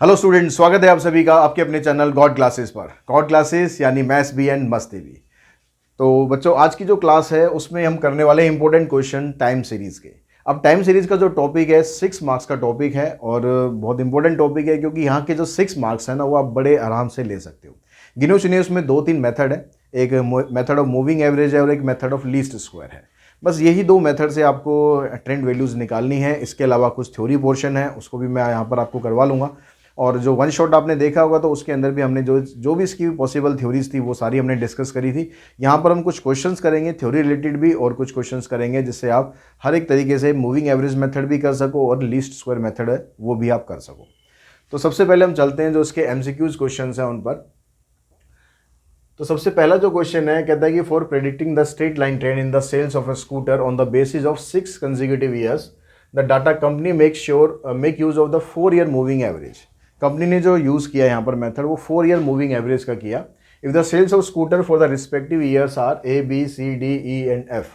Hello student, स्वागत है आप सभी का आपके अपने चैनल गॉड क्लासेस पर। गॉड क्लासेस यानी मैथ्स भी एंड मस्ती भी। तो बच्चों, आज की जो क्लास है उसमें हम करने वाले हैं इंपॉर्टेंट क्वेश्चन टाइम सीरीज़ के। अब टाइम सीरीज़ का जो टॉपिक है 6 मार्क्स का टॉपिक है और बहुत इंपॉर्टेंट टॉपिक है क्योंकि यहाँ के जो 6 मार्क्स हैं ना वो आप बड़े आराम से ले सकते हो। गिने चुने उसमें 2-3 मेथड है। एक मेथड ऑफ मूविंग एवरेज है और एक मेथड ऑफ लीस्ट स्क्वायर है। बस यही दो मेथड से आपको ट्रेंड वैल्यूज़ निकालनी है। इसके अलावा कुछ थ्योरी पोर्शन है उसको भी मैं यहाँ पर आपको करवा लूँगा। और जो वन शॉट आपने देखा होगा तो उसके अंदर भी हमने जो भी इसकी पॉसिबल थ्योरीज थी वो सारी हमने डिस्कस करी थी। यहाँ पर हम कुछ क्वेश्चंस करेंगे थ्योरी रिलेटेड भी और कुछ क्वेश्चंस करेंगे जिससे आप हर एक तरीके से मूविंग एवरेज मेथड भी कर सको और लीस्ट स्क्वायर मेथड है वो भी आप कर सको। तो सबसे पहले हम चलते हैं जो इसके एमसीक्यूज क्वेश्चन हैं उन पर। तो सबसे पहला जो क्वेश्चन है कहता है कि for predicting the straight line trend in the sales of a scooter on the basis of 6 consecutive years the data company make use of the 4-year moving average. कंपनी ने जो यूज़ किया यहाँ पर मेथड वो 4-year मूविंग एवरेज का किया। If the sales of scooter for the respective years are A, B, C, D, E and F,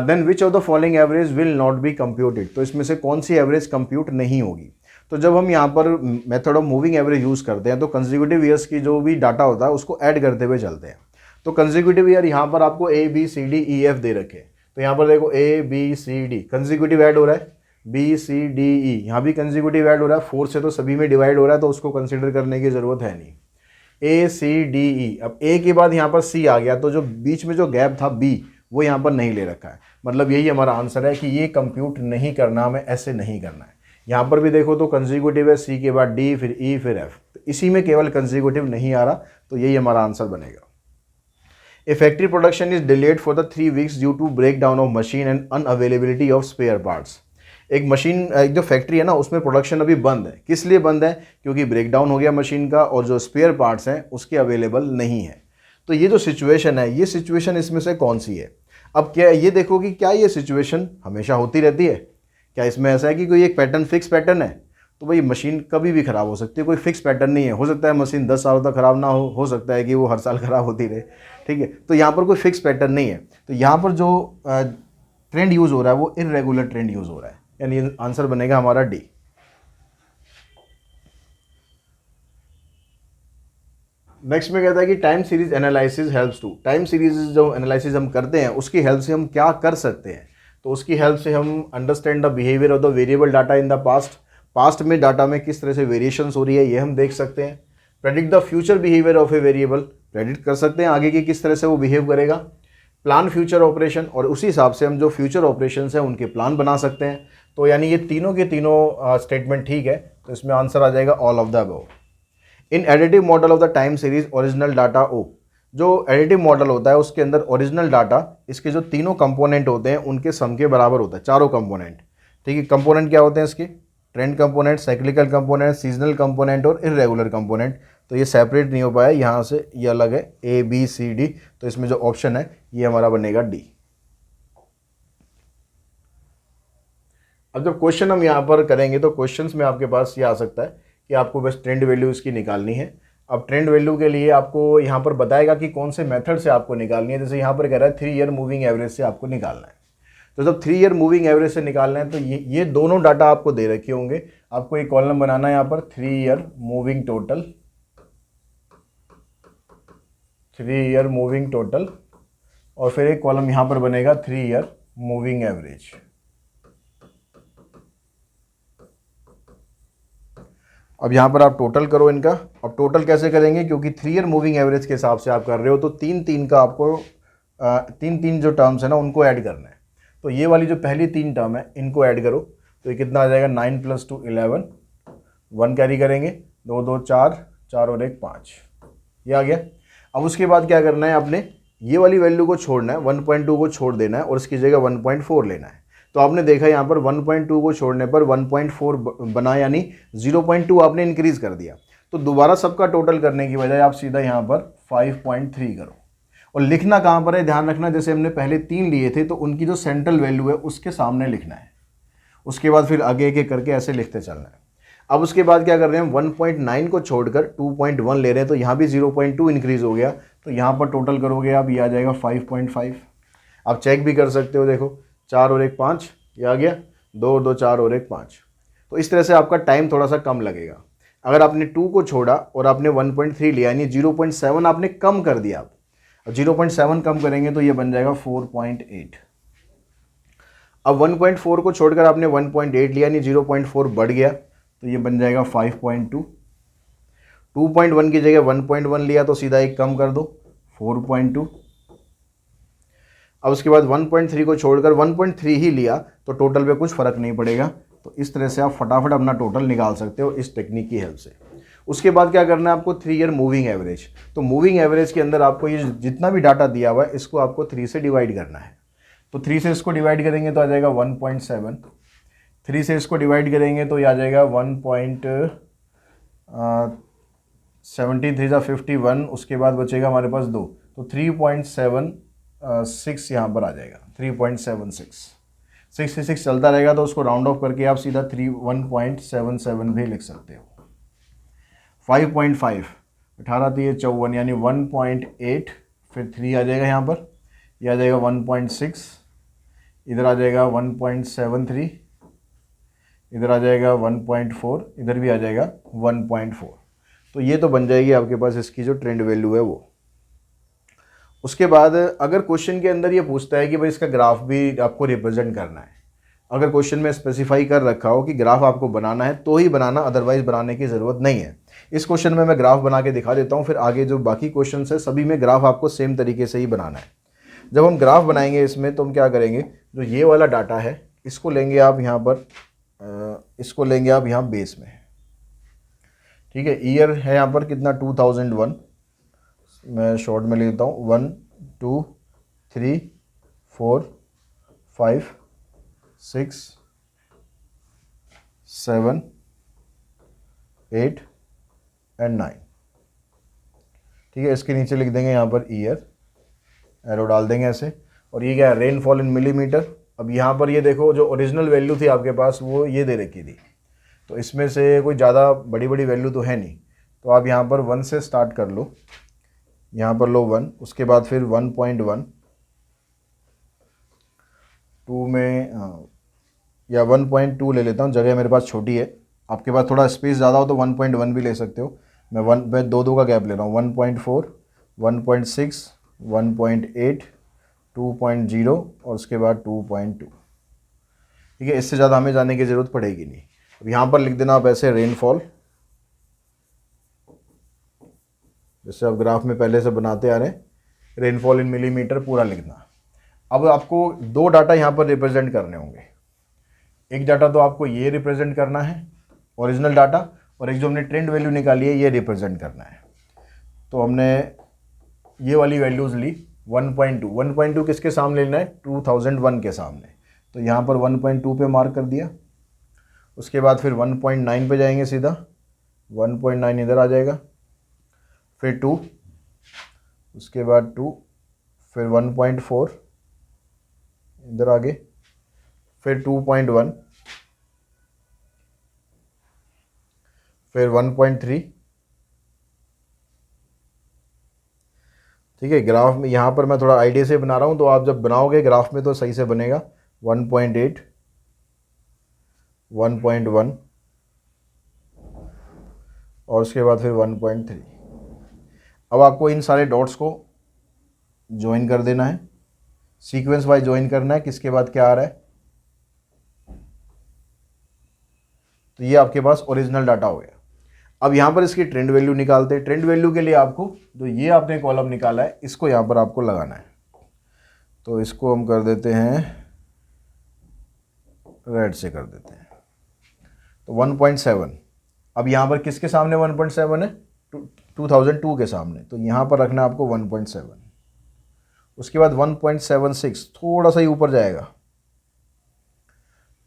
then which of the following average will not be computed. तो इसमें से कौन सी average compute नहीं होगी। तो जब हम यहाँ पर method of moving average use करते हैं तो कंसेक्यूटिव ईयर्स की जो भी डाटा होता है उसको ऐड करते हुए चलते हैं। तो कंसेक्यूटिव ईयर यहाँ पर आपको A, B, C, D, E, F दे रखे। तो यहाँ पर देखो A, B, C, D consecutive add हो रहा है, B, C, D, E यहाँ भी कंसेक्यूटिव ऐड हो रहा है, 4 से तो सभी में डिवाइड हो रहा है तो उसको कंसिडर करने की ज़रूरत है नहीं। A, C, D, E, अब A के बाद यहाँ पर C आ गया तो जो बीच में जो गैप था B वो यहाँ पर नहीं ले रखा है। मतलब यही हमारा आंसर है कि ये कंप्यूट नहीं करना, हमें ऐसे नहीं करना है। यहाँ पर भी देखो तो कंसेक्यूटिव है, C के बाद D फिर E फिर F, तो इसी में केवल कंसेक्यूटिव नहीं आ रहा तो यही हमारा आंसर बनेगा। A factory production is delayed for the 3 weeks due to breakdown of machine and unavailability of spare parts। एक जो फैक्ट्री है ना उसमें प्रोडक्शन अभी बंद है। किस लिए बंद है? क्योंकि ब्रेकडाउन हो गया मशीन का और जो स्पेयर पार्ट्स हैं उसके अवेलेबल नहीं है। तो ये जो सिचुएशन है ये सिचुएशन इसमें से कौन सी है? अब क्या ये देखो कि क्या ये सिचुएशन हमेशा होती रहती है? क्या इसमें ऐसा है कि कोई एक पैटर्न फिक्स पैटर्न है? तो भाई मशीन कभी भी ख़राब हो सकती है, कोई फिक्स पैटर्न नहीं है। हो सकता है मशीन 10 सालों तक ख़राब ना हो सकता है कि वो हर साल ख़राब होती रहे। ठीक है, तो यहाँ पर कोई फिक्स पैटर्न नहीं है। तो यहाँ पर जो ट्रेंड यूज़ हो रहा है वो इरेगुलर ट्रेंड यूज़ हो रहा है, यानी आंसर बनेगा हमारा डी। नेक्स्ट में कहता है कि time series analysis helps to. Time series जो एनालिसिस हम करते हैं उसकी हेल्प से हम क्या कर सकते हैं? तो उसकी हेल्प से हम understand the behaviour of the variable data in the past में डाटा में किस तरह से वेरिएशंस हो रही है ये हम देख सकते हैं। Predict the future behaviour of a variable, predict कर सकते हैं आगे की किस तरह से वो बिहेव करेगा। प्लान फ्यूचर ऑपरेशन, और उसी हिसाब से हम जो फ्यूचर ऑपरेशन है उनके प्लान बना सकते हैं। तो यानी ये तीनों के तीनों स्टेटमेंट ठीक है, तो इसमें आंसर आ जाएगा all of the above. In additive model of the time series original data ओ, जो एडिटिव मॉडल होता है उसके अंदर ओरिजिनल डाटा इसके जो तीनों कंपोनेंट होते हैं उनके सम के बराबर होता है, चारों कंपोनेंट। ठीक है, कंपोनेंट क्या होते हैं इसके? Trend component, cyclical component, seasonal component और इरेगुलर कंपोनेंट। तो ये सेपरेट नहीं हो पाया, यहाँ से ये अलग है A, B, C, D। तो इसमें जो ऑप्शन है ये हमारा बनेगा डी। अब जब क्वेश्चन हम यहाँ पर करेंगे तो क्वेश्चंस में आपके पास ये आ सकता है कि आपको बस ट्रेंड वैल्यू इसकी निकालनी है। अब ट्रेंड वैल्यू के लिए आपको यहाँ पर बताएगा कि कौन से मेथड से आपको निकालनी है। जैसे यहाँ पर कह रहा है 3-year मूविंग एवरेज से आपको निकालना है। तो जब 3-year मूविंग एवरेज से निकालना है तो ये दोनों डाटा आपको दे रखे होंगे। आपको एक कॉलम बनाना है यहाँ पर 3-year moving total, 3-year moving total, और फिर एक कॉलम यहाँ पर बनेगा 3-year मूविंग एवरेज। अब यहाँ पर आप टोटल करो इनका। अब टोटल कैसे करेंगे? क्योंकि 3-year मूविंग एवरेज के हिसाब से आप कर रहे हो तो 3-3 का आपको 3-3 जो टर्म्स है ना उनको ऐड करना है। तो ये वाली जो पहली 3 टर्म है इनको ऐड करो तो ये कितना आ जाएगा? 9 + 2 11, 1 कैरी करेंगे, 2 2 4, 4 और 1 5, ये आ गया। अब उसके बाद क्या करना है? आपने ये वाली वैल्यू को छोड़ना है, 1.2 को छोड़ देना है और इसकी जगह 1.4 लेना है। तो आपने देखा यहाँ पर 1.2 को छोड़ने पर 1.4 बना, यानी 0.2 आपने इंक्रीज़ कर दिया। तो दोबारा सबका टोटल करने की बजाय आप सीधा यहाँ पर 5.3 करो। और लिखना कहाँ पर है ध्यान रखना, जैसे हमने पहले 3 लिए थे तो उनकी जो सेंट्रल वैल्यू है उसके सामने लिखना है। उसके बाद फिर आगे एक एक करके ऐसे लिखते चलना है। अब उसके बाद क्या कर रहे हैं? 1.9 को छोड़कर 2.1 ले रहे हैं तो यहाँ भी 0.2 इंक्रीज़ हो गया। तो यहाँ पर टोटल करोगे आप, ये आ जाएगा 5.5। आप चेक भी कर सकते हो, देखो 4 और 1 5, ये आ गया, 2 और 2 4 और 1 5। तो इस तरह से आपका टाइम थोड़ा सा कम लगेगा। अगर आपने 2 को छोड़ा और आपने 1.3 लिया यानी 0.7 आपने कम कर दिया, अब 0.7 कम करेंगे तो ये बन जाएगा 4.8। अब 1.4 को छोड़कर आपने 1.8 लिया यानी 0.4 बढ़ गया तो ये बन जाएगा 5.2। 2.1 की जगह 1.1 लिया तो सीधा एक कम कर दो 4.2। अब उसके बाद 1.3 को छोड़कर 1.3 ही लिया तो टोटल पे कुछ फ़र्क नहीं पड़ेगा। तो इस तरह से आप फटाफट अपना टोटल निकाल सकते हो इस टेक्निक की हेल्प से। उसके बाद क्या करना है आपको 3 ईयर मूविंग एवरेज। तो मूविंग एवरेज के अंदर आपको ये जितना भी डाटा दिया हुआ है इसको आपको 3 से डिवाइड करना है। तो 3 से इसको डिवाइड करेंगे तो आ जाएगा 1.7। 3 से इसको डिवाइड करेंगे तो ये आ जाएगा 1.17 3 51। उसके बाद बचेगा हमारे पास 2 तो 3.76 यहाँ पर आ जाएगा 3.76। 66 चलता रहेगा तो उसको राउंड ऑफ करके आप सीधा 1.77 भी लिख सकते हो। 5.5 18 तो ये 54 यानी 1.8 फिर 3 आ जाएगा यहाँ पर, ये आ जाएगा 1.6, इधर आ जाएगा 1.73, इधर आ जाएगा 1.4, इधर भी आ जाएगा 1.4। तो ये तो बन जाएगी आपके पास इसकी जो ट्रेंड वैल्यू है वो। उसके बाद अगर क्वेश्चन के अंदर ये पूछता है कि भाई इसका ग्राफ भी आपको रिप्रेजेंट करना है, अगर क्वेश्चन में स्पेसिफाई कर रखा हो कि ग्राफ आपको बनाना है तो ही बनाना, अदरवाइज बनाने की ज़रूरत नहीं है। इस क्वेश्चन में मैं ग्राफ बना के दिखा देता हूँ, फिर आगे जो बाकी क्वेश्चन है सभी में ग्राफ आपको सेम तरीके से ही बनाना है। जब हम ग्राफ बनाएंगे इसमें तो हम क्या करेंगे, जो ये वाला डाटा है इसको लेंगे आप यहाँ पर, इसको लेंगे आप यहाँ बेस में, ठीक है। ईयर है यहाँ पर कितना 2001, मैं शॉर्ट में लेता हूँ 1 2 3 4 5 6 7 8 एंड 9, ठीक है। इसके नीचे लिख देंगे यहाँ पर ईयर, एरो डाल देंगे ऐसे। और ये क्या है, रेनफॉल इन मिलीमीटर। अब यहाँ पर ये देखो जो ओरिजिनल वैल्यू थी आपके पास वो ये दे रखी थी, तो इसमें से कोई ज़्यादा बड़ी बड़ी वैल्यू तो है नहीं, तो आप यहाँ पर 1 से स्टार्ट कर लो, यहाँ पर लो 1, उसके बाद फिर 1.1, 2 में या 1.2 ले लेता हूँ, जगह मेरे पास छोटी है, आपके पास थोड़ा स्पेस ज़्यादा हो तो 1.1 भी ले सकते हो। मैं दो का गैप ले रहा हूँ, 1.4 1.6 1.8 2.0 और उसके बाद 2.2, ठीक है। इससे ज़्यादा हमें जाने की ज़रूरत पड़ेगी नहीं। अब यहाँ पर लिख देना आप ऐसे रेनफॉल, जैसे आप ग्राफ में पहले से बनाते आ रहे हैं, रेनफॉल इन मिलीमीटर पूरा लिखना। अब आपको 2 डाटा यहाँ पर रिप्रेजेंट करने होंगे। एक डाटा तो आपको ये रिप्रेजेंट करना है ओरिजिनल डाटा, और एक जो हमने ट्रेंड वैल्यू निकाली है ये रिप्रेजेंट करना है। तो हमने ये वाली वैल्यूज़ ली 1.2 किसके सामने लेना है, 2001 के सामने, तो यहाँ पर 1.2 पे मार्क कर दिया। उसके बाद फिर 1.9 पे जाएंगे सीधा, 1.9 इधर आ जाएगा, फिर 2, उसके बाद 2, फिर 1.4 इधर आगे, फिर 2.1, फिर 1.3, ठीक है। ग्राफ में यहाँ पर मैं थोड़ा आइडिया से बना रहा हूँ, तो आप जब बनाओगे ग्राफ में तो सही से बनेगा। 1.8 1.1 और उसके बाद फिर 1.3। अब आपको इन सारे डॉट्स को ज्वाइन कर देना है, सीक्वेंस वाइज ज्वाइन करना है, किसके बाद क्या आ रहा है। तो ये आपके पास ओरिजिनल डाटा हो गया। अब यहाँ पर इसकी ट्रेंड वैल्यू निकालते हैं। ट्रेंड वैल्यू के लिए आपको जो ये आपने कॉलम निकाला है इसको यहाँ पर आपको लगाना है, तो इसको हम कर देते हैं रेड से कर देते हैं, तो 1.7। अब यहाँ पर किसके सामने 1.7 है, 2002 के सामने, तो यहाँ पर रखना है आपको 1.7। उसके बाद 1.76 थोड़ा सा ही ऊपर जाएगा,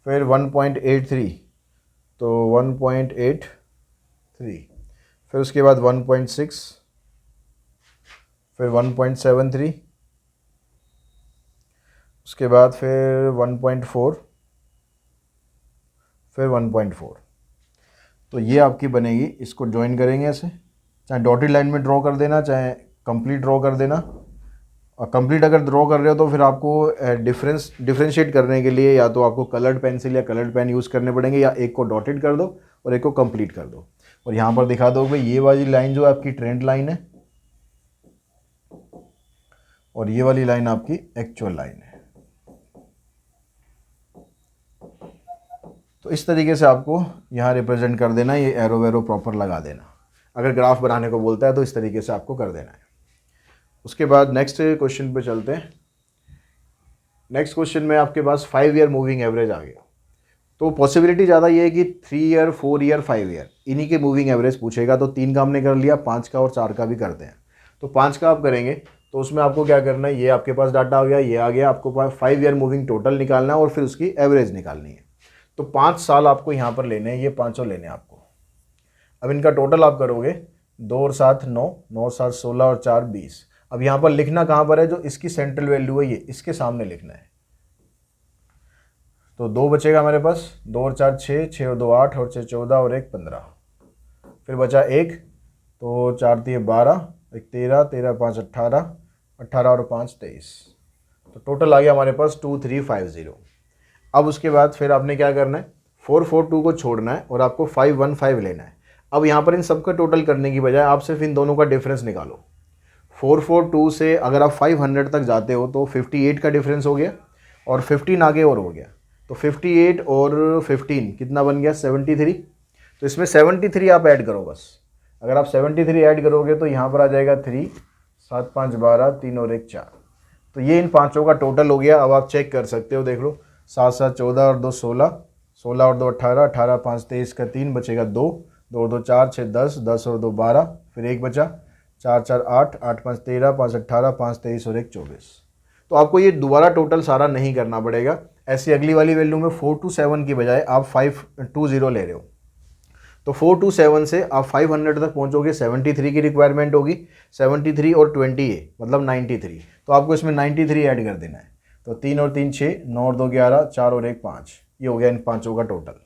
फिर 1.83 तो 1.83, फिर उसके बाद 1.6, फिर 1.73, उसके बाद फिर 1.4, फिर 1.4। तो ये आपकी बनेगी। इसको ज्वाइन करेंगे ऐसे, चाहे डॉटेड लाइन में ड्रॉ कर देना, चाहे कंप्लीट ड्रॉ कर देना। और कंप्लीट अगर ड्रॉ कर रहे हो तो फिर आपको डिफ्रेंशिएट करने के लिए या तो आपको कलर्ड पेंसिल या कलर्ड पेन यूज़ करने पड़ेंगे, या एक को डॉटेड कर दो और एक को कंप्लीट कर दो। और यहाँ पर दिखा दो भाई ये वाली लाइन जो आपकी ट्रेंड लाइन है और ये वाली लाइन आपकी एक्चुअल लाइन है। तो इस तरीके से आपको यहाँ रिप्रेजेंट कर देना, ये एरो वेरो प्रॉपर लगा देना। अगर ग्राफ बनाने को बोलता है तो इस तरीके से आपको कर देना है। उसके बाद नेक्स्ट क्वेश्चन पे चलते हैं। नेक्स्ट क्वेश्चन में आपके पास 5 ईयर मूविंग एवरेज आ गया। तो पॉसिबिलिटी ज़्यादा ये है कि 3 ईयर 4 ईयर 5 ईयर इन्हीं के मूविंग एवरेज पूछेगा। तो 3 का हमने कर लिया, 5 का और 4 का भी करते हैं। तो 5 का आप करेंगे तो उसमें आपको क्या करना है, ये आपके पास डाटा आ गया, ये आ गया, आपको 5 ईयर मूविंग टोटल निकालना है और फिर उसकी एवरेज निकालनी है। तो 5 साल आपको यहाँ पर लेने हैं, ये 5 लेने हैं आपको। अब इनका टोटल आप करोगे, 2 और 7 9, 9 और 7 16 और 4 20। अब यहाँ पर लिखना कहाँ पर है, जो इसकी सेंट्रल वैल्यू है ये इसके सामने लिखना है। तो 2 बचेगा हमारे पास, 2 और 4 6, 6 और 2 8 और 6 14 और 1 15। फिर बचा 1, तो 4 3 12, 1 13, 13 5 18, 18 और 5 23। तो टोटल आ गया हमारे पास 2350। अब उसके बाद फिर आपने क्या करना है, 442 को छोड़ना है और आपको 515 लेना है। अब यहाँ पर इन सब का टोटल करने की बजाय आप सिर्फ इन दोनों का डिफरेंस निकालो। 442 से अगर आप 500 तक जाते हो तो 58 का डिफरेंस हो गया और 15 आगे और हो गया। तो 58 और 15 कितना बन गया, 73। तो इसमें 73 आप ऐड करो बस। अगर आप 73 ऐड करोगे तो यहाँ पर आ जाएगा 3 7 5 12, 3 और 1 4। तो ये इन पाँचों का टोटल हो गया। अब आप चेक कर सकते हो, देख लो, 7 7 14 और 2 16, 16 और 2 18, 18 5 23 का 3 बचेगा 2, 2 और 2 4 6 10, 10 और 2 12, फिर 1 बचा, 4 4 8, 8 5 13, 5 18, 5 23 और 1 24। तो आपको ये दोबारा टोटल सारा नहीं करना पड़ेगा। ऐसी अगली वाली वैल्यू में 427 की बजाय आप 520 ले रहे हो। तो 427 से आप 500 तक पहुंचोगे, 73 की रिक्वायरमेंट होगी। 73 और 20 मतलब 93। तो आपको इसमें 93 ऐड कर देना है। तो 3 और 3 6, 9 और 2 11, 4 और 1 5, ये हो गया इन पाँचों का टोटल।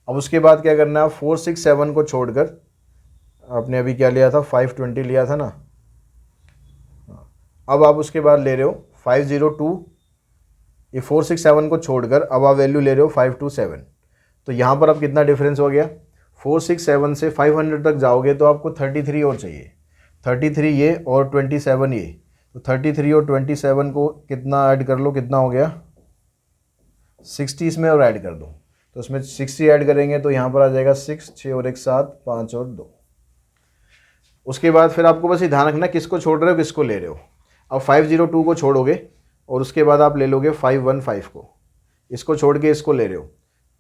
अब उसके बाद क्या करना है, 467 को छोड़कर, आपने अभी क्या लिया था, 520 लिया था ना। अब आप उसके बाद ले रहे हो 502, ये 467 को छोड़कर अब आप वैल्यू ले रहे हो 527। तो यहाँ पर अब कितना डिफरेंस हो गया, 467 से 500 तक जाओगे तो आपको 33 और चाहिए। 33 ये और 27 ये, तो 33 और 27 को कितना ऐड कर लो, कितना हो गया 60 इसमें और ऐड कर दो। तो इसमें 60 ऐड करेंगे तो यहाँ पर आ जाएगा 6, 6 और 1 7, 5 और 2। उसके बाद फिर आपको बस ये ध्यान रखना किसको छोड़ रहे हो किसको ले रहे हो। अब 502 को छोड़ोगे और उसके बाद आप ले लोगे 515 को, इसको छोड़ के इसको ले रहे हो,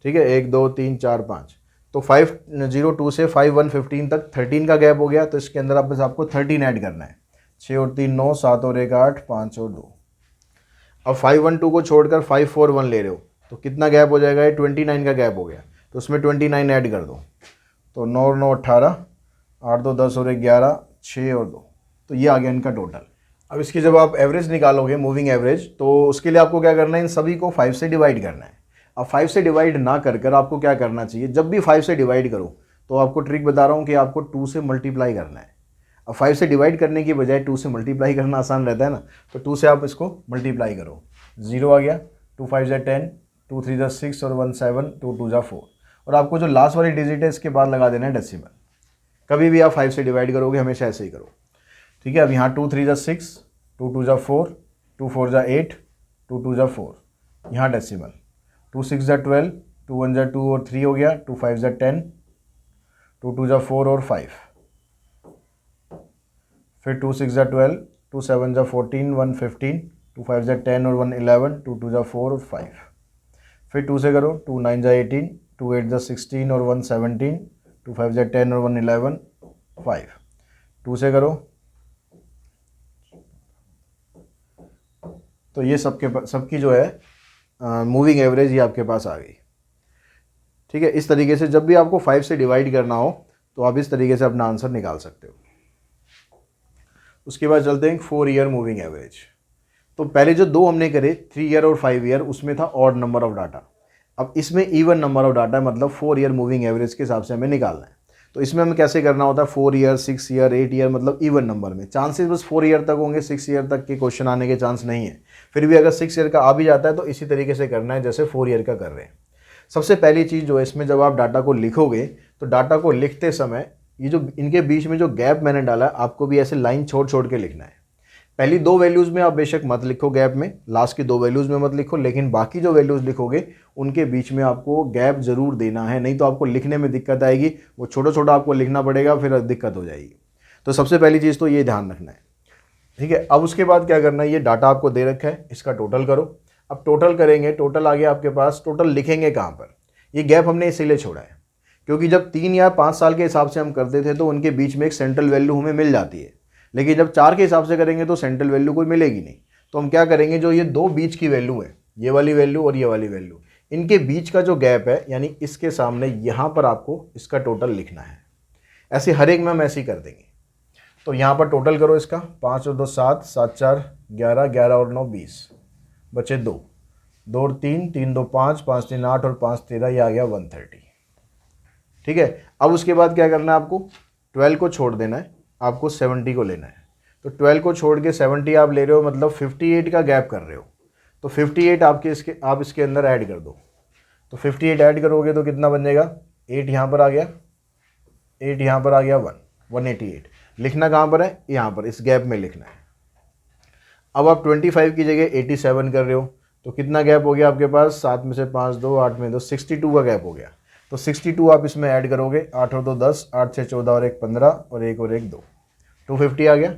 ठीक है। 1 2 3 4 5, तो 502 से 5115 तक 13 का गैप हो गया। तो इसके अंदर आप बस आपको 13 ऐड करना है। 6 और 3 9, 7 और 1 8, 5 और 2। अब 512 को छोड़कर 541 ले रहे हो तो कितना गैप हो जाएगा, ये 29 का गैप हो गया। तो उसमें 29 ऐड कर दो। तो 9 और 9 18, 8 2 10 और 1 11, 6 और 2। तो ये आ गया इनका टोटल। अब इसकी जब आप एवरेज निकालोगे मूविंग एवरेज, तो उसके लिए आपको क्या करना है, इन सभी को 5 से डिवाइड करना है। अब 5 से डिवाइड ना कर कर आपको क्या करना चाहिए, जब भी 5 से डिवाइड करो तो आपको ट्रिक बता रहा हूँ कि आपको 2 से मल्टीप्लाई करना है। अब 5 से डिवाइड करने की बजाय 2 से मल्टीप्लाई करना आसान रहता है ना, तो 2 से आप इसको मल्टीप्लाई करो। 0 आ गया, 2 5 जा 10, 2 3 जा 6 और 1 7, 2 2 जा 4। और आपको जो लास्ट वाली डिजिट है इसके बाद लगा देना है डेसिमल। कभी भी आप 5 से डिवाइड करोगे हमेशा ऐसे ही करो, ठीक है। अब यहाँ 2 3 जा 6, 2 2 जा 4, 2 4 जा 8, 2 2 जा 4, यहाँ डेसिमल। 2 6 जा 12, 2 1 जा 2 और 3 हो गया, 2 5 जा 10, 2 2 जा 4 और 5, फिर 2 6 जा 12, 2 7 जा 14, 1 15, 2 5 जा 10 और 1 11, 2 2 जा 4 और 5, फिर 2 से करो, 2 9 जा 18, 2 8 जा 16 और 1 17, 2 5 जा 10 और 1 11, 5, 2 से करो। तो ये सबकी जो है मूविंग एवरेज ये आपके पास आ गई, ठीक है। इस तरीके से जब भी आपको 5 से डिवाइड करना हो तो आप इस तरीके से अपना आंसर निकाल सकते हो। उसके बाद चलते हैं 4 ईयर मूविंग एवरेज। तो पहले जो 2 हमने करे 3 ईयर और 5 ईयर, उसमें था ऑड नंबर ऑफ डाटा। अब इसमें इवन नंबर ऑफ डाटा, मतलब 4 ईयर मूविंग एवरेज के हिसाब से हमें निकालना है। तो इसमें हमें कैसे करना होता है, 4 ईयर 6 ईयर 8 ईयर, मतलब इवन नंबर में। चांसेस बस 4 ईयर तक होंगे, 6 ईयर तक के क्वेश्चन आने के चांस नहीं है। फिर भी अगर 6 ईयर का आ भी जाता है तो इसी तरीके से करना है जैसे 4 ईयर का कर रहे हैं। सबसे पहली चीज़ जो है इसमें, जब आप डाटा को लिखोगे तो डाटा को लिखते समय ये जो इनके बीच में जो गैप मैंने डाला है, आपको भी ऐसे लाइन छोड़ छोड़ के लिखना है। पहली 2 वैल्यूज़ में आप बेशक मत लिखो गैप में, लास्ट की 2 वैल्यूज़ में मत लिखो, लेकिन बाकी जो वैल्यूज़ लिखोगे उनके बीच में आपको गैप ज़रूर देना है, नहीं तो आपको लिखने में दिक्कत आएगी, वो छोटा छोटा आपको लिखना पड़ेगा, फिर दिक्कत हो जाएगी। तो सबसे पहली चीज़ तो ये ध्यान रखना है, ठीक है। अब उसके बाद क्या करना है, ये डाटा आपको दे रखा है, इसका टोटल करो। अब टोटल करेंगे, टोटल आ गया आपके पास, टोटल लिखेंगे कहाँ पर, ये गैप हमने इसीलिए छोड़ा है क्योंकि जब 3 या 5 साल के हिसाब से हम करते थे तो उनके बीच में एक सेंट्रल वैल्यू हमें मिल जाती है, लेकिन जब 4 के हिसाब से करेंगे तो सेंट्रल वैल्यू कोई मिलेगी नहीं। तो हम क्या करेंगे, जो ये 2 बीच की वैल्यू है, ये वाली वैल्यू और ये वाली वैल्यू, इनके बीच का जो गैप है, यानी इसके सामने यहाँ पर आपको इसका टोटल लिखना है। ऐसे हर एक में हम ऐसे ही कर देंगे। तो यहाँ पर टोटल करो इसका, 5 और 2 7, 7 4 11, 11 और 9 20, बचे 2, 2 और 3, 3 2 5, 5 3 8 और 5 13, ये आ गया 130, ठीक है। अब उसके बाद क्या करना है, आपको 12 को छोड़ देना है, आपको 70 को लेना है। तो 12 को छोड़ के 70 आप ले रहे हो, मतलब 58 का गैप कर रहे हो। तो 58 आप इसके अंदर ऐड कर दो। तो 58 ऐड करोगे तो कितना बन जाएगा, 8 यहाँ पर आ गया, 8 यहाँ पर आ गया, 188। लिखना कहाँ पर है, यहाँ पर इस गैप में लिखना है। अब आप 25 की जगह 87 कर रहे हो, तो कितना गैप हो गया आपके पास, 7 में से 5 2, 8 में 2, 62 का गैप हो गया। तो 62 आप इसमें ऐड करोगे, 8 और 2 10, 8 6 14 और 1 15 और 1 और 1 2, 250 आ गया।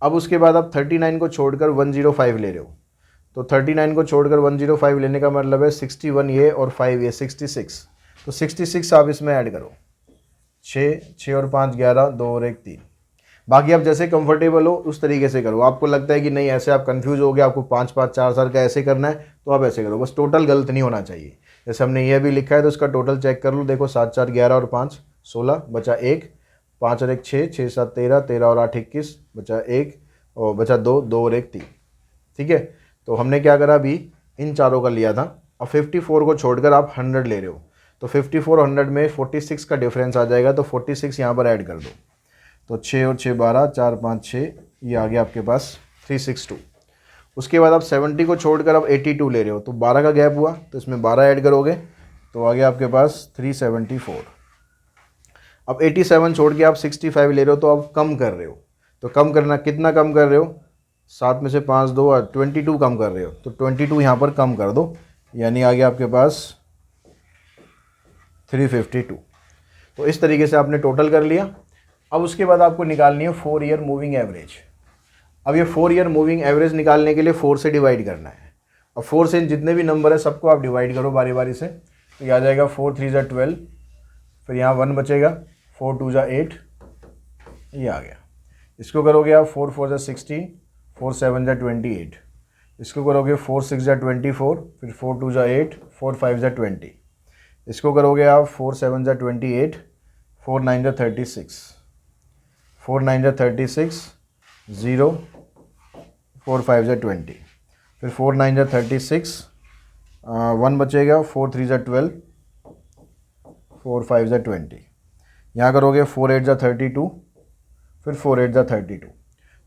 अब उसके बाद आप 39 को छोड़कर 105 ले रहे हो। तो 39 को छोड़कर 105 लेने का मतलब है 61 ये और 5 ये, 66। तो 66 आप इसमें ऐड करो, 6 और 5 11, 2 और 1 3। बाकी आप जैसे कंफर्टेबल हो उस तरीके से करो। आपको लगता है कि नहीं ऐसे आप कंफ्यूज हो गए, आपको 5 5 4 4 का ऐसे करना है, तो आप ऐसे करो, बस टोटल गलत नहीं होना चाहिए। जैसे हमने ये भी लिखा है तो इसका टोटल चेक कर लो, देखो 7 4 11 और 5 16, बचा 1, 5 और 1 6, 6 7 13, 13 और 8 21, बचा 1 और बचा 2, 2 और 1 3, ठीक है। तो हमने क्या करा, अभी इन चारों का लिया था। अब 54 को छोड़कर आप 100 ले रहे हो, तो 54 100 में 46 का डिफरेंस आ जाएगा, तो 46 यहाँ पर ऐड कर दो। तो 6 और 6 12, 4 5 6, ये आ गया आपके पास 362। उसके बाद आप 70 को छोड़कर अब 82 ले रहे हो, तो 12 का गैप हुआ, तो इसमें 12 ऐड करोगे तो आ गया आपके पास 374। अब 87 छोड़ के आप 65 ले रहे हो, तो आप कम कर रहे हो। तो कम करना, कितना कम कर रहे हो, 7 में से 5 2 और 22 कम कर रहे हो, तो 22 यहाँ पर कम कर दो, यानी आ गया आपके पास 352। तो इस तरीके से आपने टोटल कर लिया। अब उसके बाद आपको निकालनी है 4 ईयर मूविंग एवरेज। अब ये 4 ईयर मूविंग एवरेज निकालने के लिए 4 से डिवाइड करना है। अब 4 से जितने भी नंबर है सबको आप डिवाइड करो बारी बारी से, तो ये आ जाएगा 4 3 ज़ा 12, फिर यहाँ 1 बचेगा, 4 2 ज़ा 8, ये आ गया। इसको करोगे आप 4 4 ज़ा 16, 4 7 ज़ा 28, इसको करोगे 4 6 ज़ा 24, फिर 4 2 ज़ा 8, 4 5 ज़ा 20, इसको करोगे आप 4 7 ज़ा 28, 4 9 ज़ा 36, 4 9 ज़ा 36, 0, 4 5 ज़ा 20, फिर 4 9 ज़ा 36, 1 बचेगा, 4 3 ज़ा 12, 4 5 ज़ा 20, यहाँ करोगे 4 8 ज़ा 32, फिर 4 8 ज़ा 32।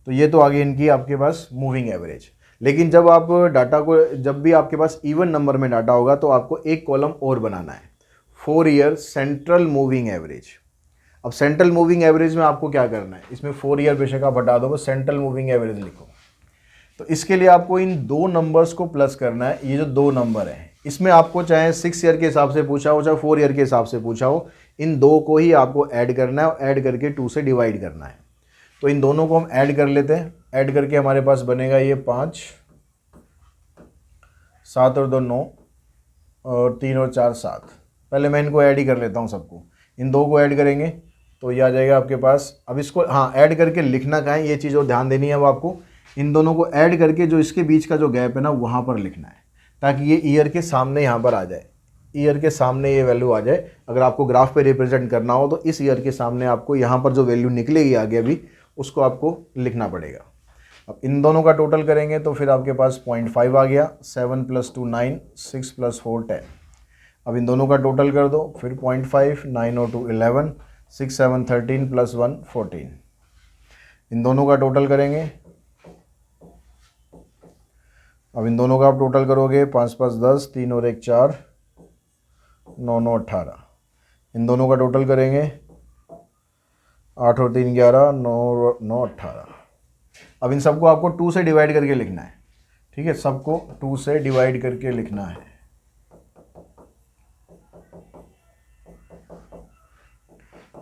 तो ये तो आ गई इनकी आपके पास मूविंग एवरेज। लेकिन जब आप डाटा को, जब भी आपके पास इवन नंबर में डाटा होगा तो आपको एक कॉलम और बनाना है, 4 ईयर सेंट्रल मूविंग एवरेज। अब सेंट्रल मूविंग एवरेज में आपको क्या करना है, इसमें 4 ईयर बेशक आप हटा दो, बस सेंट्रल मूविंग एवरेज लिखो। तो इसके लिए आपको इन 2 नंबर्स को प्लस करना है। ये जो 2 नंबर हैं इसमें आपको चाहे 6 ईयर के हिसाब से पूछा हो, चाहे 4 ईयर के हिसाब से पूछा हो, इन 2 को ही आपको ऐड करना है और ऐड करके 2 से डिवाइड करना है। तो इन दोनों को हम ऐड कर लेते हैं। ऐड करके हमारे पास बनेगा ये 5, 7 और 2 9, और 3 और 4 7। पहले मैं इनको ऐड ही कर लेता हूँ सबको। इन 2 को ऐड करेंगे तो ये आ जाएगा आपके पास। अब इसको हाँ ऐड करके लिखना कहाँ है, ये चीज़ और ध्यान देनी है अब आपको। इन दोनों को ऐड करके जो इसके बीच का जो गैप है ना वहाँ पर लिखना है, ताकि ये ईयर के सामने यहाँ पर आ जाए, ईयर के सामने ये वैल्यू आ जाए। अगर आपको ग्राफ पे रिप्रेजेंट करना हो तो इस ईयर के सामने आपको यहाँ पर जो वैल्यू निकलेगी आगे अभी उसको आपको लिखना पड़ेगा। अब इन दोनों का टोटल करेंगे तो फिर आपके पास 0.5 आ गया, 7 + 2 9, 6 + 4 10। अब इन दोनों का टोटल कर दो, फिर 0.5, 9 और 2 11, 6 7 13 + 1 14। इन दोनों का टोटल करेंगे। अब इन दोनों का आप टोटल करोगे, 5 5 10, 3 और 1 4, 9 9 18, इन दोनों का टोटल करेंगे 8 और 3 11, 9 9 18। अब इन सबको आपको 2 से डिवाइड करके लिखना है, ठीक है, सबको 2 से डिवाइड करके लिखना है।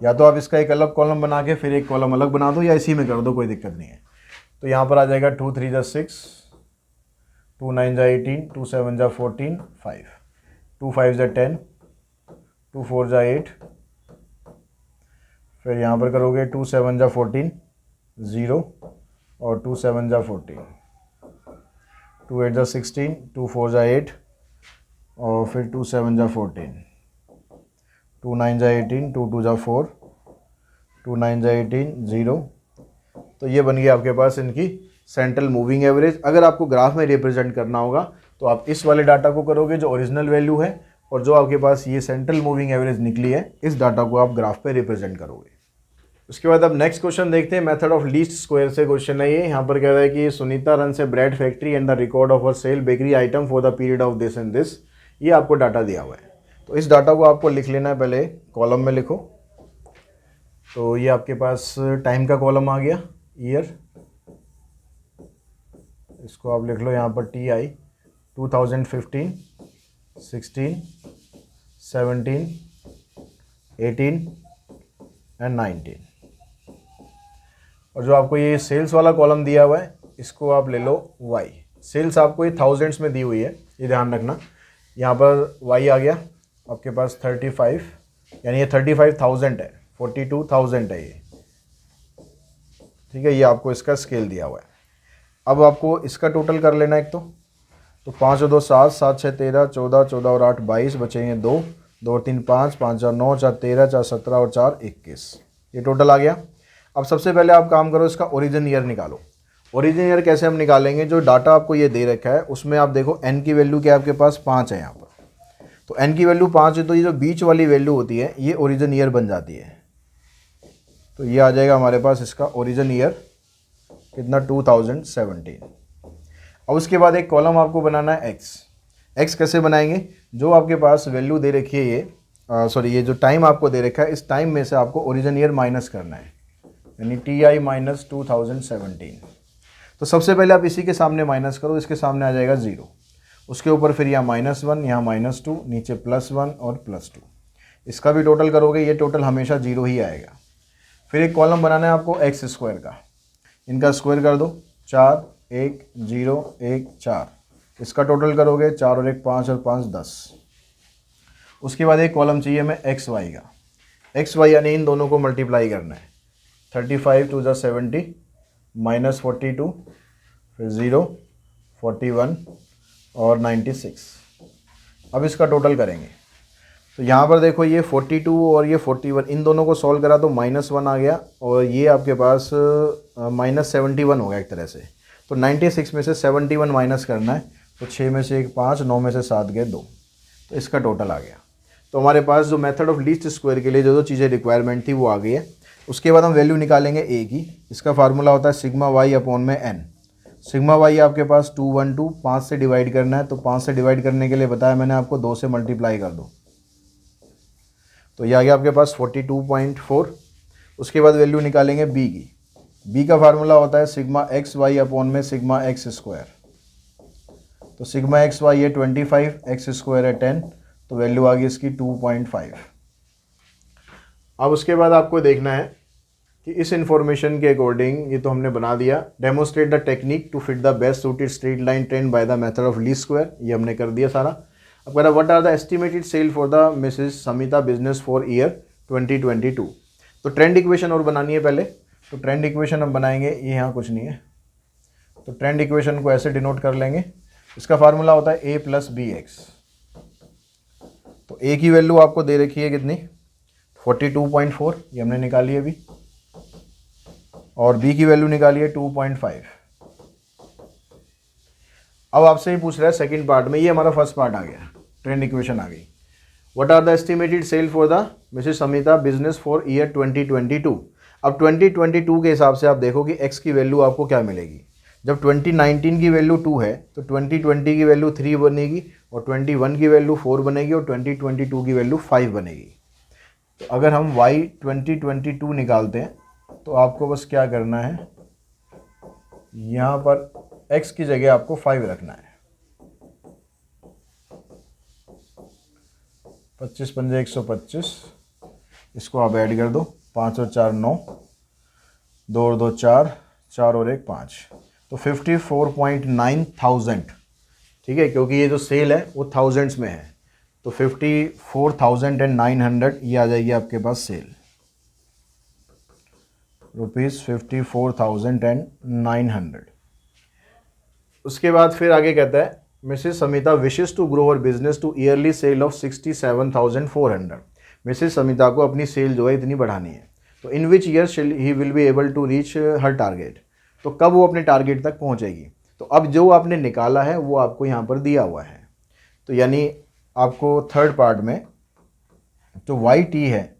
या तो आप इसका एक अलग कॉलम बना के फिर एक कॉलम अलग बना दो, या इसी में कर दो, कोई दिक्कत नहीं है। तो यहाँ पर आ जाएगा 2 3 जा 6, 2 9 जा 18, 2 7 जा 14, 5, 2 5 जा 10, 2 4 जा 8, फिर यहाँ पर करोगे 2 7 जा 14, 0, और 2 7 जा 14, 2 8 जा 16, 2 4 जा 8, और फिर 2 7 जा 14, 2 9 जा 18, 2 2 जा 4, 2 9 जा 18, 0। तो ये बन गया आपके पास इनकी सेंट्रल मूविंग एवरेज। अगर आपको ग्राफ में रिप्रेजेंट करना होगा तो आप इस वाले डाटा को करोगे जो ओरिजिनल वैल्यू है, और जो आपके पास ये सेंट्रल मूविंग एवरेज निकली है इस डाटा को आप ग्राफ पे रिप्रेजेंट करोगे। उसके बाद अब नेक्स्ट क्वेश्चन देखते हैं। मेथड ऑफ लीस्ट स्क्वायर से क्वेश्चन है ये। यहाँ पर कह रहा है कि Sunita runs a bread factory and the record of her sale bakery item for the period of this and this. ये आपको डाटा दिया हुआ है, तो इस डाटा को आपको लिख लेना है। पहले कॉलम में लिखो, तो ये आपके पास टाइम का कॉलम आ गया, ईयर, इसको आप लिख लो यहाँ पर TI 2015, 16, 17, 18 एंड 19। और जो आपको ये सेल्स वाला कॉलम दिया हुआ है इसको आप ले लो Y। सेल्स आपको ये थाउजेंड्स में दी हुई है, ये ध्यान रखना। यहाँ पर Y आ गया आपके पास 35, यानी ये 35,000 है, 42,000 है ये, ठीक है। ये आपको इसका स्केल दिया हुआ है। अब आपको इसका टोटल कर लेना एक तो 5 और 2 7, 7 6 13, 14, 14 और 8 22, बचेंगे 2, 2 और 3 5, 5 और 9, 4 13, 4 17 और 4 21। ये टोटल आ गया। अब सबसे पहले आप काम करो, इसका ओरिजिन ईयर निकालो। ओरिजिन ईयर कैसे हम निकालेंगे? जो डाटा आपको ये दे रखा है उसमें आप देखो n की वैल्यू क्या आपके पास 5 है यहाँ पर, तो n की वैल्यू 5 है, तो ये जो बीच वाली वैल्यू होती है ये ओरिजिन ईयर बन जाती है। तो ये आ जाएगा हमारे पास इसका ओरिजिन ईयर कितना 2017। अब उसके बाद एक कॉलम आपको बनाना है x कैसे बनाएंगे? जो आपके पास वैल्यू दे रखी है ये जो टाइम आपको दे रखा है इस टाइम में से आपको ओरिजिन ईयर माइनस करना है, यानी TI माइनस 2017। तो सबसे पहले आप इसी के सामने माइनस करो, इसके सामने आ जाएगा 0, उसके ऊपर फिर यहाँ -1, यहाँ -2, नीचे +1 और +2। इसका भी टोटल करोगे, ये टोटल हमेशा 0 ही आएगा। फिर एक कॉलम बनाना है आपको x स्क्वायर का, इनका स्क्वायर कर दो, 4 1 0 1 4, इसका टोटल करोगे 4 और 1 5 और 5 10। उसके बाद एक कॉलम चाहिए हमें XY का, XY यानी इन दोनों को मल्टीप्लाई करना है, 35 2 70 -42, फिर 0 41 और 96। अब इसका टोटल करेंगे तो यहाँ पर देखो ये 42 और ये 41, इन दोनों को सॉल्व करा तो -1 आ गया, और ये आपके पास -71 हो गया एक तरह से। तो 96 में से 71 माइनस करना है, तो 6 में से 1 5, 9 में से 7 गए 2, तो इसका टोटल आ गया। तो हमारे पास जो मेथड ऑफ लीस्ट स्क्वायर के लिए जो चीज़ें रिक्वायरमेंट थी वो आ गई है। उसके बाद हम वैल्यू निकालेंगे a की। इसका फार्मूला होता है सिग्मा y अपॉन में n। सिग्मा y आपके पास 212, 5 से डिवाइड करना है, तो 5 से डिवाइड करने के लिए बताया मैंने आपको 2 से मल्टीप्लाई कर दो, तो ये आ गया आपके पास 42.4। उसके बाद वैल्यू निकालेंगे b की। b का फार्मूला होता है सिग्मा एक्स वाई अपॉन में सिग्मा एक्स स्क्वायर। तो सिग्मा एक्स वाई है 25, एक्स स्क्वायर है 10, तो वैल्यू आ गई इसकी 2.5। अब उसके बाद आपको देखना है कि इस इंफॉर्मेशन के अकॉर्डिंग, ये तो हमने बना दिया, demonstrate the technique to fit the best suited straight line trend by the method of least square, ये हमने कर दिया सारा। अब कह रहा what are the estimated sale for the Mrs Samita business for year 2022। तो ट्रेंड इक्वेशन और बनानी है पहले, तो ट्रेंड इक्वेशन हम बनाएंगे, ये यहाँ कुछ नहीं है, तो ट्रेंड इक्वेशन को ऐसे डिनोट कर लेंगे। इसका फार्मूला होता है a + bx। तो a की वैल्यू आपको दे रखी है कितनी 42.4, ये हमने निकाली है अभी, और b की वैल्यू निकाली है 2.5। अब आपसे ही पूछ रहा है सेकंड पार्ट में, ये हमारा फर्स्ट पार्ट आ गया, ट्रेंड इक्वेशन आ गई। What are the estimated sale for the Mrs Samita business for year 2022। अब 2022 के हिसाब से आप देखो कि x की वैल्यू आपको क्या मिलेगी। जब 2019 की वैल्यू 2 है तो 2020 की वैल्यू 3 बनेगी और 21 की वैल्यू 4 बनेगी और 2022 की वैल्यू 5 बनेगी। तो अगर हम y 2022 निकालते हैं तो आपको बस क्या करना है, यहाँ पर x की जगह आपको 5 रखना है। 25 पंजे 125, इसको आप ऐड कर दो, 5 और 4 9, 2 और 2 4, 4 और 1 5, तो 54.9 थाउजेंड। ठीक है, क्योंकि ये जो सेल है वो थाउजेंड्स में है, तो 54,900 ये आ जाएगी आपके पास सेल, ₹54,900। उसके बाद फिर आगे कहता है Mrs Samita wishes to grow her business to yearly sale of 67,400। Mrs Samita को अपनी सेल जो है इतनी बढ़ानी है, तो in which year he will be able to reach her target, तो कब वो अपने टारगेट तक पहुंचेगी। तो अब जो आपने निकाला है वो आपको यहाँ पर दिया हुआ है, तो यानी आपको थर्ड पार्ट में जो वाई टी है,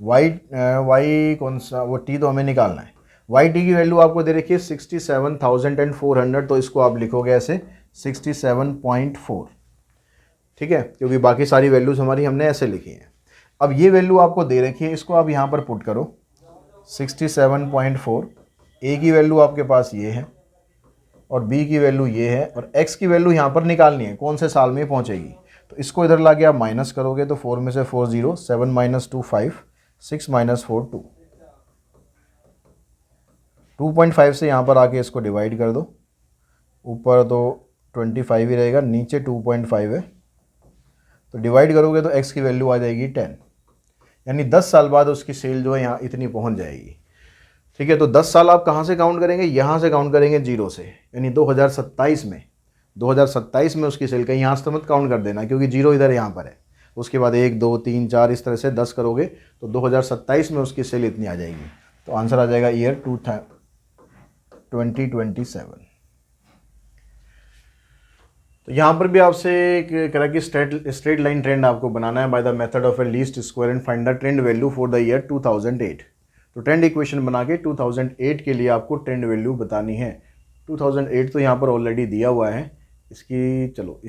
वाई कौन सा, वो टी तो हमें निकालना है। वाई टी की वैल्यू आपको दे रखी है 67,400, तो इसको आप लिखोगे ऐसे 67.4। ठीक है, क्योंकि बाकी सारी वैल्यूज़ हमारी हमने ऐसे लिखी हैं। अब ये वैल्यू आपको दे रखी है, इसको आप यहाँ पर पुट करो 67.4। ए की वैल्यू आपके पास ये है और बी की वैल्यू ये है और एक्स की वैल्यू यहाँ पर निकालनी है कौन से साल में पहुँचेगी। तो इसको इधर ला के आप माइनस करोगे तो 4 में से 4 0, 7 माइनस 2 5, 6 माइनस 4 2, 2.5 से यहाँ पर आके इसको डिवाइड कर दो, ऊपर तो 25 ही रहेगा, नीचे 2.5 है, तो डिवाइड करोगे तो x की वैल्यू आ जाएगी 10, यानी 10 साल बाद उसकी सेल जो है यहाँ इतनी पहुँच जाएगी। ठीक है, तो 10 साल आप कहाँ से काउंट करेंगे, यहाँ से काउंट करेंगे जीरो से, यानी 2027 में उसकी सेल का यहाँ से मत काउंट कर देना क्योंकि जीरो इधर यहाँ पर है। उसके बाद 1 2 3 4 इस तरह से 10 करोगे तो 2027 में उसकी सेल इतनी आ जाएगी। तो आंसर आ जाएगा ईयर 2027। तो यहाँ पर भी आपसे एक तरह की स्ट्रेट लाइन ट्रेंड आपको बनाना है bye the method of A least square and find the trend value for the year 2008। तो ट्रेंड इक्वेशन बना के 2008 के लिए आपको ट्रेंड वैल्यू बतानी है। 2008 तो यहाँ पर ऑलरेडी दिया हुआ है, इसकी चलो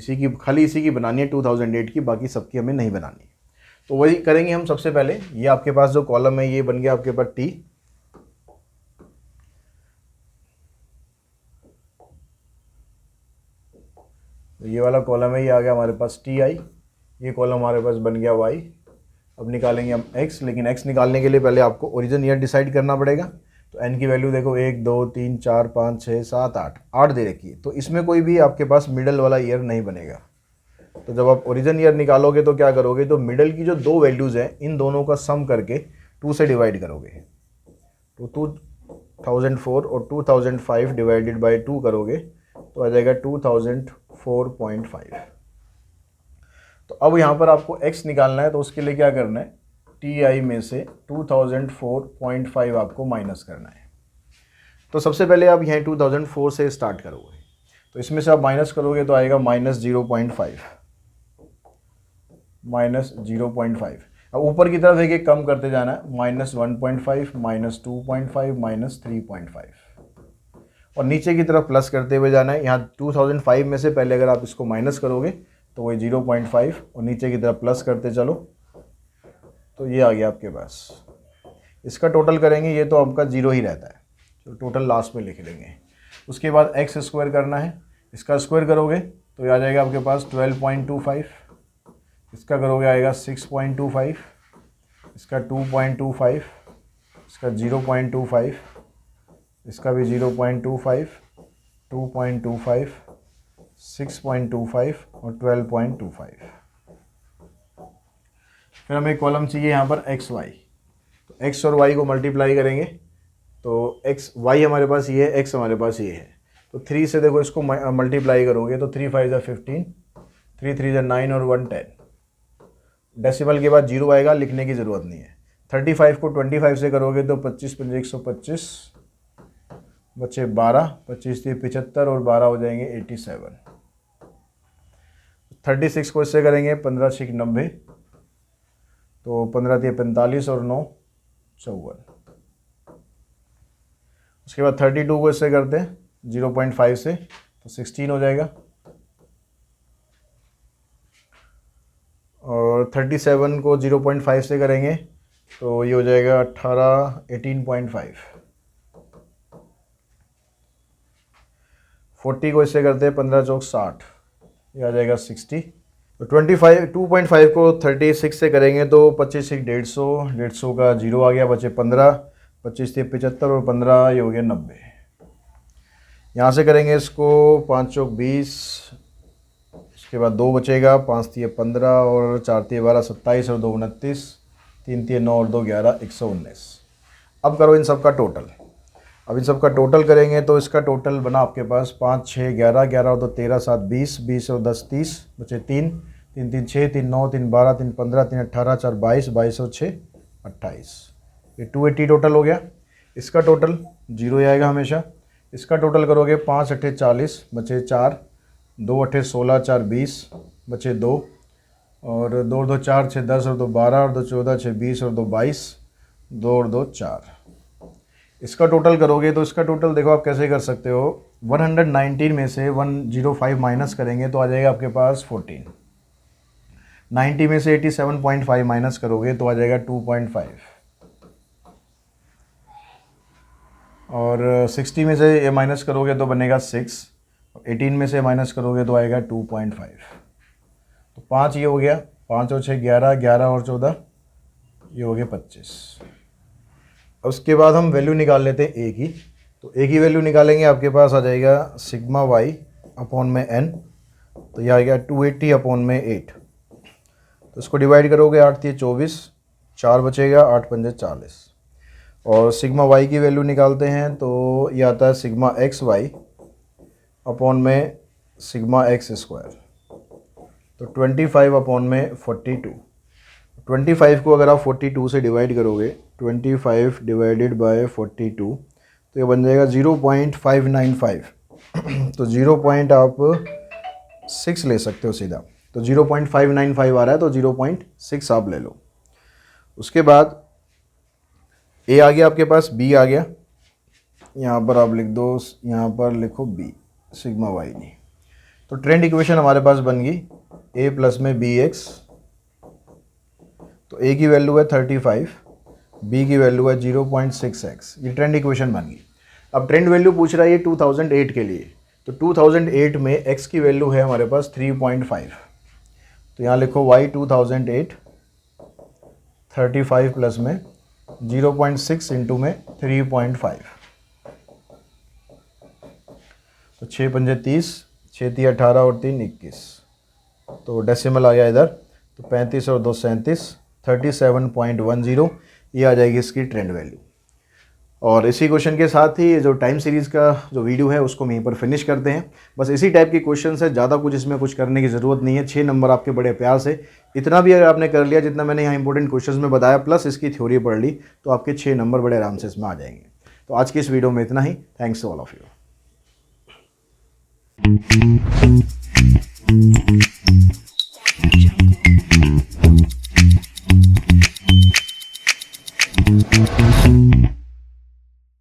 खाली इसी की बनानी है 2008 की, बाकी सबकी हमें नहीं बनानी। तो वही करेंगे हम। सबसे पहले ये आपके पास जो कॉलम है ये बन गया आपके पास टी, तो ये वाला कॉलम है ये आ गया हमारे पास टी आई, ये कॉलम हमारे पास बन गया वाई। अब निकालेंगे हम x, लेकिन x निकालने के लिए पहले आपको ओरिजिन ईयर डिसाइड करना पड़ेगा। तो n की वैल्यू देखो 1 2 3 4 5 6 7 8 दे रखी है, तो इसमें कोई भी आपके पास मिडल वाला ईयर नहीं बनेगा। तो जब आप ओरिजिन ईयर निकालोगे तो क्या करोगे, तो मिडल की जो दो वैल्यूज़ हैं इन दोनों का सम करके 2 से डिवाइड करोगे, तो 2004 और 2005 डिवाइडेड बाई 2 करोगे तो आ जाएगा 2004.5। तो अब यहाँ पर आपको x निकालना है, तो उसके लिए क्या करना है, टी आई में से 2004.5 आपको माइनस करना है। तो सबसे पहले आप यहाँ 2004 से स्टार्ट करोगे, तो इसमें से आप माइनस करोगे तो आएगा -0.5, -0.5। अब ऊपर की तरफ एक कम करते जाना है, -1.5, -2.5, -3.5, और नीचे की तरफ प्लस करते हुए जाना है। यहाँ 2005 में से पहले अगर आप इसको माइनस करोगे तो वही 0.5 और नीचे की तरफ प्लस करते चलो, तो ये आ गया आपके पास। इसका टोटल करेंगे, ये तो आपका 0 ही रहता है, तो टोटल लास्ट में लिख लेंगे। उसके बाद x स्क्वायर करना है, इसका स्क्वायर करोगे तो ये आ जाएगा आपके पास 12.25, इसका करोगे आएगा 6.25, इसका 2.25, इसका 0.25, इसका भी 0.25, 2.25, 6.25 और 12.25। फिर हमें कॉलम चाहिए यहाँ पर एक्स वाई, तो एक्स और वाई को मल्टीप्लाई करेंगे तो एक्स वाई हमारे पास ये है, एक्स हमारे पास ये है, तो 3 से देखो इसको मल्टीप्लाई करोगे तो 3 5 15, 3 3 9 और 1 10। डेसिमल के बाद 0 आएगा, लिखने की ज़रूरत नहीं है। 35 को 25 से करोगे तो 25 पंजे 125, बच्चे 12, 25 3 75 और 12 हो जाएंगे 87। 36 को इससे करेंगे 15 6 90, तो 15 3 45 और 9 54। उसके बाद 32 को इससे करते हैं 0.5 से तो 16 हो जाएगा, और 37 को 0.5 से करेंगे तो ये हो जाएगा 18.5। 40 को इससे करते हैं 15 चौक 60, ये आ जाएगा 60। तो 2.5 को 36 से करेंगे तो 25 से 150, 150 का 0 आ गया, बचे 15, 25 से 75 और 15 ये हो गया 90। यहाँ से करेंगे इसको 5 चौक 20, इसके बाद 2 बचेगा, 5 तिये 15 और 4 तिये 12, 27 और 2 29, 3 तिये 9 और 2 11, 119। अब करो इन सब का टोटल। अब इन सब का टोटल करेंगे तो इसका टोटल बना आपके पास 5 6 11, 11 और 2 13, 7 20, 20 और 10 30, बचे 3, 3 3 6, 3 9, 3 12, 3 15, 3 18, 4 22, 22 और 6 28, ये 280 टोटल हो गया। इसका टोटल 0 ही आएगा हमेशा। इसका टोटल करोगे 5 8 40, बचे 4, 2 8 16, 4 20, बचे 2, और 2 2 4 6 10 और 2 12 और 2 14 6 20 और 2 22, 2 और 2 4। इसका टोटल करोगे तो इसका टोटल देखो आप कैसे कर सकते हो, 119 में से 105 माइनस करेंगे तो आ जाएगा आपके पास 14। 90 में से 87.5 माइनस करोगे तो आ जाएगा 2.5, और 60 में से ये माइनस करोगे तो बनेगा 6, 18 में से माइनस करोगे तो आएगा 2.5। तो 5 ये हो गया, 5 और 6 11, 11 और 14 ये हो गया 25। अब उसके बाद हम वैल्यू निकाल लेते हैं ए की। तो ए की वैल्यू निकालेंगे, आपके पास आ जाएगा सिग्मा वाई अपॉन में एन, तो यह आएगा 280 अपॉन में 8। तो इसको डिवाइड करोगे 8 तिये 24, 4 बचेगा, 8 पंजे 40। और सिग्मा वाई की वैल्यू निकालते हैं तो ये आता है सिग्मा एक्स वाई अपॉन में सिग्मा एक्स स्क्वायर, तो 25 अपॉन में 42। 25 को अगर आप 42 से डिवाइड करोगे, 25 डिवाइडेड बाय 42, तो ये बन जाएगा 0.595। तो 0.6 ले सकते हो सीधा, तो 0.595 आ रहा है तो 0.6 आप ले लो। उसके बाद ए आ गया आपके पास, बी आ गया, यहाँ पर आप लिख दो, यहाँ पर लिखो बी सिग्मा वाई नहीं। तो ट्रेंड इक्वेशन हमारे पास बन गई ए प्लस में बी एक्स। तो ए की वैल्यू है 35, बी की वैल्यू है 0.6x, ये ट्रेंड इक्वेशन बन गई। अब ट्रेंड वैल्यू पूछ रहा है ये 2008 के लिए, तो 2008 में x की वैल्यू है हमारे पास 3.5। तो यहाँ लिखो y 2008 35 प्लस में 0.6 इंटू में 3.5, तो 6 पंजे 30, 6 तिये 18 और 3 21, तो डेसिमल आ गया इधर, तो 35 और 2 37, 37.10, ये आ जाएगी इसकी ट्रेंड वैल्यू। और इसी क्वेश्चन के साथ ही जो टाइम सीरीज़ का जो वीडियो है उसको हम यहीं पर फिनिश करते हैं। बस इसी टाइप की क्वेश्चन है, ज़्यादा कुछ इसमें कुछ करने की ज़रूरत नहीं है। 6 नंबर आपके बड़े प्यार से, इतना भी अगर आपने कर लिया जितना मैंने यहाँ इंपॉर्टेंट क्वेश्चंस में बताया, प्लस इसकी थ्योरी पढ़ ली, तो आपके 6 नंबर बड़े आराम से इसमें आ जाएंगे। तो आज की इस वीडियो में इतना ही। Thanks to all of you.